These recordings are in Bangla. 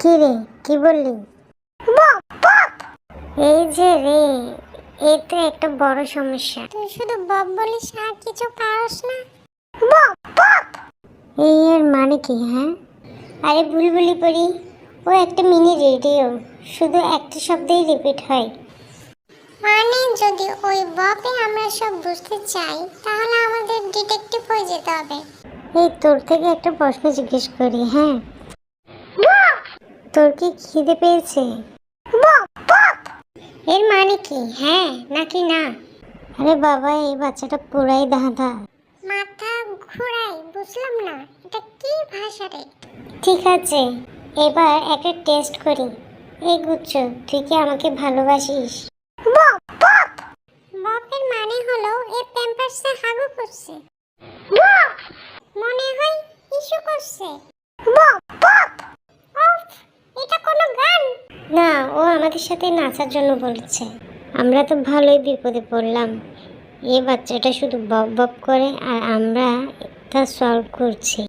কি রে, কি বললি? এই যে রে, এই তো একটা বড় সমস্যা। তুই শুধু বব বলিস আর কিছু পারস না। এই এর মানে কি? হ্যাঁ, আরে বুলবুলি পড়ি, ও একটা মিনি রেডিও, শুধু একটা শব্দেই রিপিট হয়। মানে যদি ওই ববে আমরা সব বুঝতে চাই তাহলে আমাদের ডিটেকটিভ হয়ে যেতে হবে। এই তোর থেকে একটা প্রশ্ন জিজ্ঞেস করি, হ্যাঁ? তোর কি খিদে পেয়েছে? এর মানে কি হ্যাঁ নাকি না? আরে বাবা, এই বাচ্চাটা পুরাই ধাঁধা। মাথা ঘুরাই, বুঝলাম না এটা কি ভাষা রে। ঠিক আছে, এবার একটা টেস্ট করি। এই গুচ্ছ, তুই কি আমাকে ভালোবাসিস? বাপের মানে হলো এ প্যাম্পারসে হাগু করছে, মনে হয় ইস্যু করছে। উফ, এটা কোনো গান না, ও আমাদের সাথে নাচার জন্য বলেছে। আমরা তো ভালোই বিপদে পড়লাম। এই বাচ্চাটা শুধু বক বক করে আর আমরা তা সলভ করছি।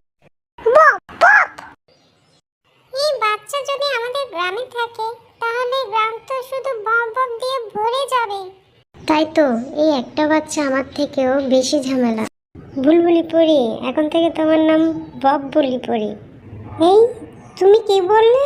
এই বাচ্চা যদি আমাদের গ্রামে থাকে তাহলে গ্রাম তো শুধু বক বক দিয়ে ভরে যাবে। তাই তো, এই একটা বাচ্চা আমার থেকেও বেশি ঝামেলা। বুলবুলি পরি, এখন থেকে তোমার নাম বব বুলি পরি। এই, তুমি কি বললে?